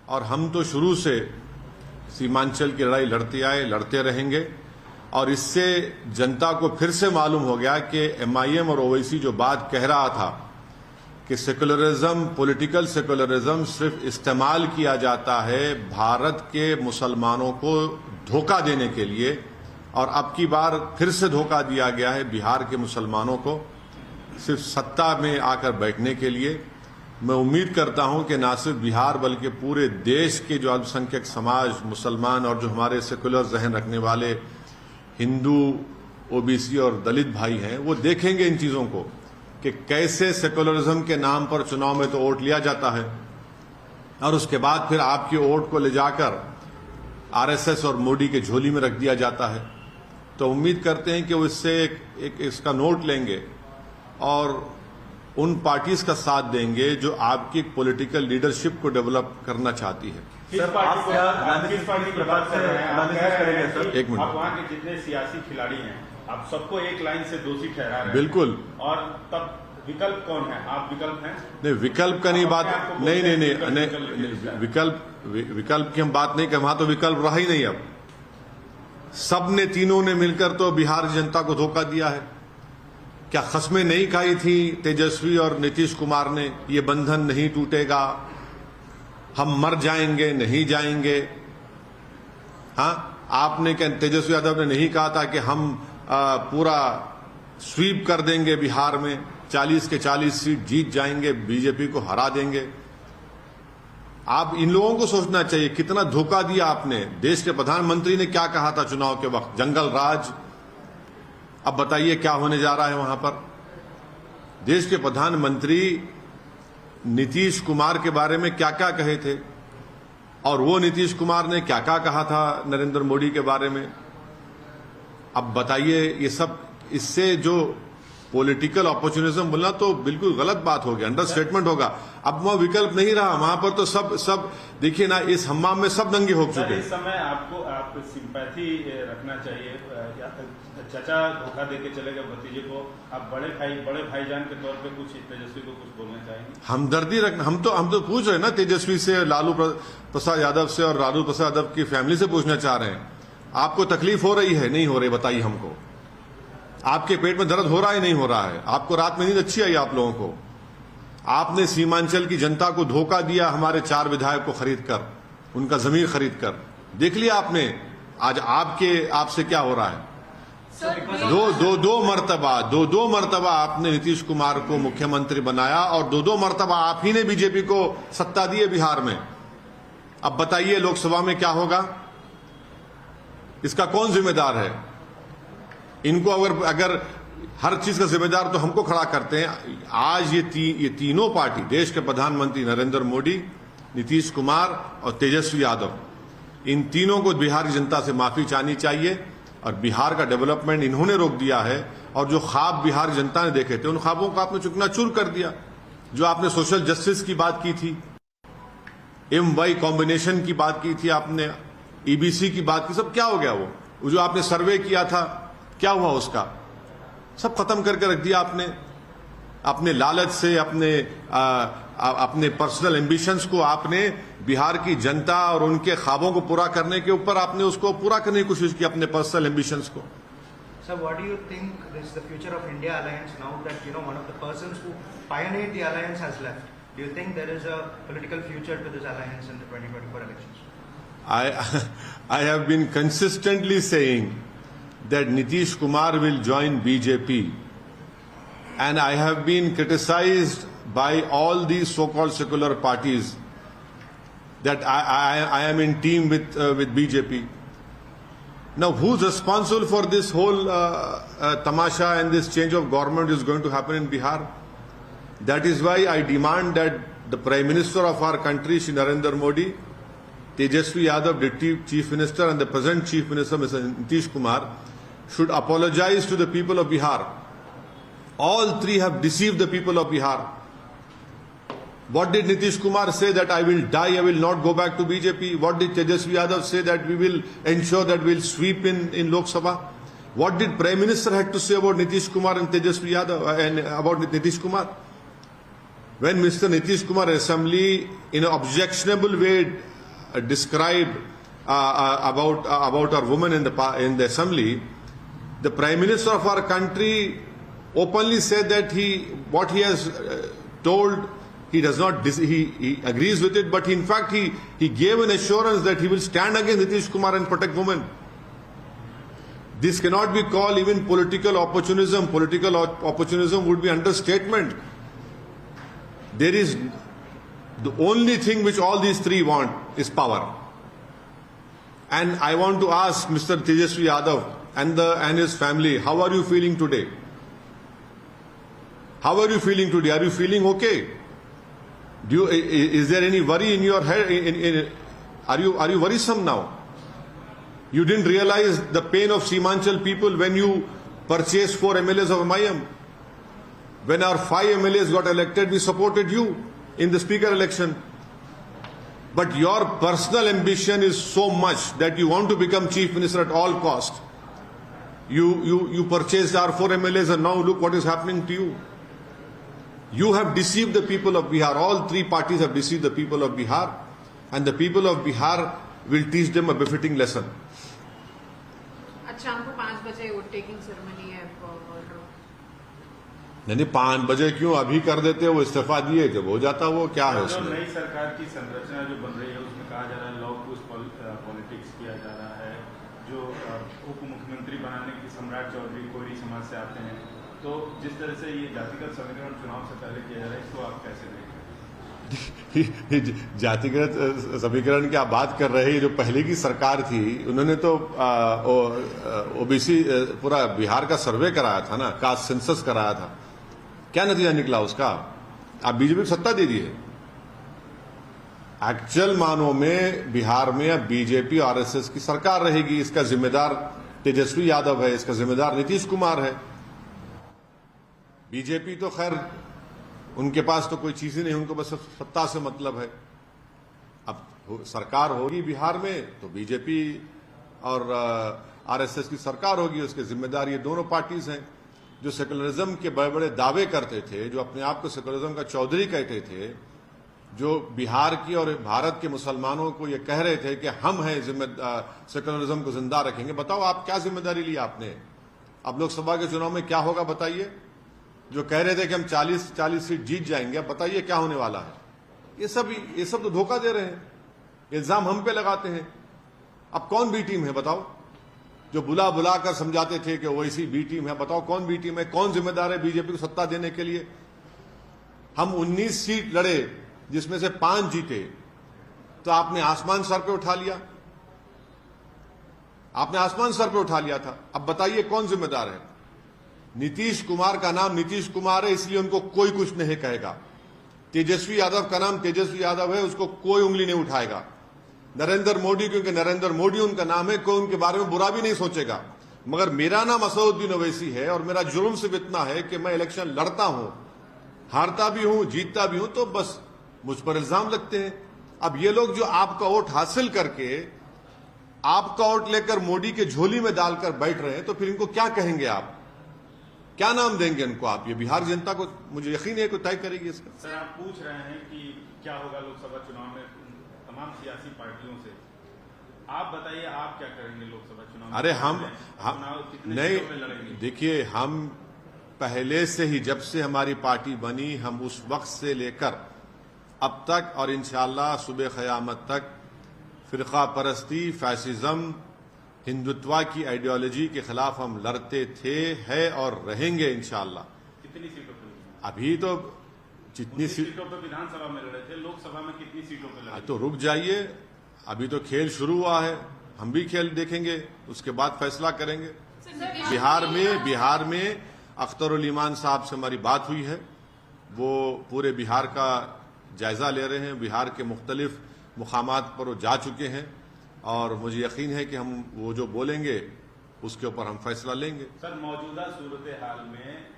और हम तो शुरू से सीमांचल की लड़ाई लड़ते आए, लड़ते रहेंगे। और इससे जनता को फिर से मालूम हो गया कि MIM और ओवैसी जो बात कह रहा था कि सेकुलरिज्म, पॉलिटिकल सेकुलरिज्म सिर्फ इस्तेमाल किया जाता है भारत के मुसलमानों को धोखा देने के लिए, और अब की बार फिर से धोखा दिया गया है बिहार के मुसलमानों को सिर्फ सत्ता में आकर बैठने के लिए। मैं उम्मीद करता हूं कि न सिर्फ बिहार बल्कि पूरे देश के जो अल्पसंख्यक समाज, मुसलमान और जो हमारे सेकुलर जहन रखने वाले हिंदू, OBC और दलित भाई हैं, वो देखेंगे इन चीजों को कि कैसे सेकुलरिज्म के नाम पर चुनाव में तो वोट लिया जाता है और उसके बाद फिर आपके वोट को ले जाकर RSS और मोदी के झोली में रख दिया जाता है। तो उम्मीद करते हैं कि वो इससे एक इसका नोट लेंगे और उन पार्टीज का साथ देंगे जो आपकी पॉलिटिकल लीडरशिप को डेवलप करना चाहती है। सर, आप किस पार्टी की बात कर रहे हैं? आप करेंगे सर? एक मिनट। आप वहाँ के जितने सियासी खिलाड़ी हैं, आप सबको एक लाइन से दोषी ठहरा रहे हैं। बिल्कुल। और तब विकल्प कौन है? आप विकल्प हैं? नहीं, विकल्प का नहीं बात, नहीं, विकल्प की हम बात नहीं कर, वहां तो विकल्प रहा ही नहीं। अब सब ने, तीनों ने मिलकर तो बिहार की जनता को धोखा दिया है। क्या खस्में नहीं खाई थी तेजस्वी और नीतीश कुमार ने, ये बंधन नहीं टूटेगा, हम मर जाएंगे, नहीं जाएंगे? हाँ, आपने क्या, तेजस्वी यादव ने नहीं कहा था कि हम पूरा स्वीप कर देंगे बिहार में, 40 के 40 सीट जीत जाएंगे, बीजेपी को हरा देंगे? आप इन लोगों को सोचना चाहिए कितना धोखा दिया आपने। देश के प्रधानमंत्री ने क्या कहा था चुनाव के वक्त? जंगल राज। अब बताइए क्या होने जा रहा है वहां पर। देश के प्रधानमंत्री नीतीश कुमार के बारे में क्या क्या कहे थे और वो नीतीश कुमार ने क्या क्या कहा था नरेंद्र मोदी के बारे में। अब बताइए, ये सब, इससे जो पॉलिटिकल अपॉर्चुनिज्म बोलना तो बिल्कुल गलत बात हो गया, अंडर स्टेटमेंट होगा। अब वहां विकल्प नहीं रहा, वहां पर तो सब देखिए ना, इस हम्माम में सब दंगे हो चुके हैं। इस समय आप सिंपैथी रखना चाहिए। चाचा धोखा देके चले गए भतीजे को, आप बड़े भाईजान के तौर पे कुछ तेजस्वी को कुछ बोलना चाहेंगे? हमदर्दी रखना, हम तो पूछ रहे हैं ना तेजस्वी से, लालू प्रसाद यादव से और लालू प्रसाद यादव की फैमिली से पूछना चाह रहे हैं। आपको तकलीफ हो रही है, नहीं हो रही? बताइए हमको। आपके पेट में दर्द हो रहा है, नहीं हो रहा है? आपको रात में नींद अच्छी आई आप लोगों को? आपने सीमांचल की जनता को धोखा दिया, हमारे 4 विधायक को खरीद कर, उनका जमीन खरीद कर। देख लिया आपने आज आपसे क्या हो रहा है। दो मर्तबा आपने नीतीश कुमार को मुख्यमंत्री बनाया और दो मर्तबा आप ही ने बीजेपी को सत्ता दी है बिहार में। अब बताइए लोकसभा में क्या होगा? इसका कौन जिम्मेदार है? इनको अगर हर चीज का जिम्मेदार तो हमको खड़ा करते हैं। आज ये तीनों पार्टी, देश के प्रधानमंत्री नरेंद्र मोदी, नीतीश कुमार और तेजस्वी यादव, इन तीनों को बिहार की जनता से माफी चाहनी चाहिए। और बिहार का डेवलपमेंट इन्होंने रोक दिया है और जो ख्वाब बिहार की जनता ने देखे थे उन ख्वाबों को आपने चूर कर दिया। जो आपने सोशल जस्टिस की बात की थी, MY कॉम्बिनेशन की बात की थी आपने, EBC की बात की, सब क्या हो गया? वो जो आपने सर्वे किया था, क्या हुआ उसका? सब खत्म करके रख दिया आपने। अपने लालच से, अपने पर्सनल एम्बिशंस को आपने बिहार की जनता और उनके ख्वाबों को पूरा करने के ऊपर आपने उसको पूरा करने की कोशिश की, अपने पर्सनल एम्बिशंस को। Sir, what do you think is the future of India Alliance now that one of the persons who pioneered the alliance has left? Do you think there is a political future to this alliance in the 2024 elections? I have been consistently saying that Nitish Kumar will join BJP, and I have been criticized by all these so-called secular parties that I am in team with BJP. Now, who's responsible for this whole tamasha and this change of government is going to happen in Bihar? That is why I demand that the Prime Minister of our country, Shri Narendra Modi, Tejaswi Yadav, Deputy Chief Minister, and the present Chief Minister, Mr. Nitish Kumar, should apologize to the people of Bihar. All three have deceived the people of Bihar. What did Nitish Kumar say? That I will die, I will not go back to BJP. What did Tejaswi Yadav say? That we will ensure that we will sweep in Lok Sabha. What did Prime Minister have to say about Nitish Kumar and Tejaswi Yadav and about Nitish Kumar? When Mr. Nitish Kumar Assembly in an objectionable way described about our women in the assembly, the Prime Minister of our country openly said that what he has told, he does not he agrees with it, but in fact he gave an assurance that he will stand against Nitish Kumar and protect women. This cannot be called even political opportunism. Political opportunism would be understatement. There is the only thing which all these three want is power. And I want to ask Mr. Tejasvi Yadav and his family, how are you feeling today? How are you feeling today? Are you feeling okay? Is there any worry in your head? Are you worrisome now? You didn't realize the pain of Seemanchal people when you purchased 4 MLAs of MIM. When our 5 MLAs got elected, we supported you in the speaker election. But your personal ambition is so much that you want to become chief minister at all cost. You purchased our 4 MLAs and now look what is happening to you. You have deceived the people of Bihar. All three parties have deceived the people of Bihar, and the people of Bihar will teach them a befitting lesson. अच्छा हमको 5 बजे vote taking ceremony है नहीं 5 बजे क्यों अभी कर देते वो इस्तीफा दिए जब हो जाता वो क्या है जो उसमें नई सरकार की संरचना जो बन रही है उसमें कहा जा रहा है लॉ पुश पॉलिटिक्स किया जा रहा है, जो उप मुख्यमंत्री बनाने की सम्राट चौधरी कोयरी समाज से आते हैं, तो जिस तरह से ये जातिगत समीकरण चुनाव से पहले किया जा रहा है इसको आप कैसे देखें? जातिगत समीकरण की आप बात कर रहे हैं, जो पहले की सरकार थी उन्होंने तो ओबीसी पूरा बिहार का सर्वे कराया था ना, कास्ट सेंसस कराया था। क्या नतीजा निकला उसका? आप बीजेपी को सत्ता दे दिए। एक्चुअल मानों में बिहार में अब बीजेपी आरएसएस की सरकार रहेगी। इसका जिम्मेदार तेजस्वी यादव है, इसका जिम्मेदार नीतीश कुमार है। बीजेपी तो खैर उनके पास तो कोई चीज ही नहीं, उनको बस सत्ता से मतलब है। अब सरकार होगी बिहार में तो बीजेपी और आरएसएस की सरकार होगी, उसके जिम्मेदार ये दोनों पार्टीज हैं। जो सेकुलरिज्म के बड़े बड़े दावे करते थे, जो अपने आप को सेकुलरिज्म का चौधरी कहते थे, जो बिहार की और भारत के मुसलमानों को ये कह रहे थे कि हम हैं सेकुलरिज्म को जिंदा रखेंगे, बताओ आप क्या जिम्मेदारी ली आपने? अब लोकसभा के चुनाव में क्या होगा बताइए? जो कह रहे थे कि हम 40 सीट जीत जाएंगे, अब बताइए क्या होने वाला है? ये सब तो धोखा दे रहे हैं, इल्जाम हम पे लगाते हैं। अब कौन बी टीम है बताओ? जो बुला बुला कर समझाते थे कि ओवैसी बी टीम है, बताओ कौन बी टीम है? कौन जिम्मेदार है बीजेपी को सत्ता देने के लिए? हम 19 सीट लड़े जिसमें से 5 जीते, तो आपने आसमान सर पे उठा लिया। आपने आसमान सर पे उठा लिया था। अब बताइए कौन जिम्मेदार है? नीतीश कुमार का नाम नीतीश कुमार है, इसलिए उनको कोई कुछ नहीं कहेगा। तेजस्वी यादव का नाम तेजस्वी यादव है, उसको कोई उंगली नहीं उठाएगा। नरेंद्र मोदी, क्योंकि नरेंद्र मोदी उनका नाम है, कोई उनके बारे में बुरा भी नहीं सोचेगा। मगर मेरा नाम असदुद्दीन ओवैसी है और मेरा जुर्म सिर्फ इतना है कि मैं इलेक्शन लड़ता हूं, हारता भी हूं, जीतता भी हूं, तो बस मुझ पर इल्जाम लगते हैं। अब ये लोग जो आपका वोट हासिल करके आपका वोट लेकर मोदी के झोली में डालकर बैठ रहे हैं, तो फिर इनको क्या कहेंगे आप? क्या नाम देंगे इनको आप? ये बिहार जनता को मुझे यकीन है कि तय करेगी इसका। सर आप पूछ रहे हैं कि क्या होगा लोकसभा चुनाव में तमाम सियासी पार्टियों से, आप बताइए आप क्या करेंगे लोकसभा चुनाव में? अरे हम कितने नहीं, सीटों में लड़ेंगे? देखिए हम पहले से ही, जब से हमारी पार्टी बनी, हम उस वक्त से लेकर अब तक और इंशाअल्लाह सुबह क़यामत तक फिरका परस्ती, फैसिज्म, हिंदुत्व की आइडियोलॉजी के खिलाफ हम लड़ते थे, है और रहेंगे इंशाअल्लाह। कितनी सीटों पर? अभी तो जितनी सीटों पर विधानसभा में लड़े थे, लोकसभा में कितनी सीटों पर लड़े? तो रुक जाइए, अभी तो खेल शुरू हुआ है, हम भी खेल देखेंगे, उसके बाद फैसला करेंगे। बिहार में अख्तरुल ईमान साहब से हमारी बात हुई है, वो पूरे बिहार का जायजा ले रहे हैं, बिहार के मुख्तलिफ मुकामात पर वो जा चुके हैं और मुझे यकीन है कि हम वो जो बोलेंगे उसके ऊपर हम फैसला लेंगे। सर मौजूदा सूरत हाल में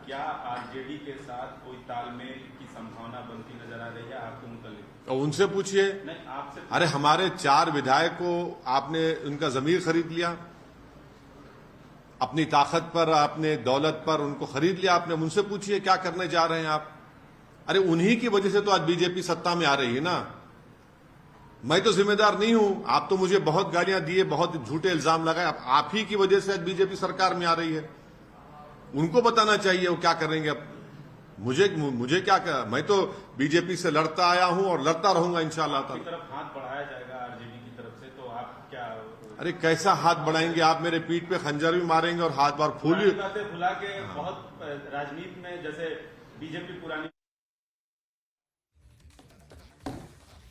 क्या आरजेडी के साथ कोई तालमेल की संभावना बनती नजर आ रही है आपके मुतालिक? और उनसे पूछिए। नहीं आपसे। अरे हमारे 4 विधायक को आपने उनका जमीर खरीद लिया, अपनी ताकत पर, अपने दौलत पर उनको खरीद लिया आपने। उनसे पूछिए क्या करने जा रहे हैं आप। अरे उन्हीं की वजह से तो आज बीजेपी सत्ता में आ रही है ना। मैं तो जिम्मेदार नहीं हूं। आप तो मुझे बहुत गालियां दिए, बहुत झूठे इल्जाम लगाए। अब आप ही की वजह से आज बीजेपी सरकार में आ रही है। उनको बताना चाहिए वो क्या करेंगे। अब मुझे क्या, मैं तो बीजेपी से लड़ता आया हूं और लड़ता रहूंगा इंशाअल्लाह की ताला। तरफ हाथ बढ़ाया जाएगा आरजेडी की तरफ से, तो आप क्या अरे कैसा हाथ बढ़ाएंगे आप? मेरे पीठ पे खंजर भी मारेंगे और हाथ बार फूल पुरानी बातें भुला के बहुत राजनीति में जैसे बीजेपी पुरानी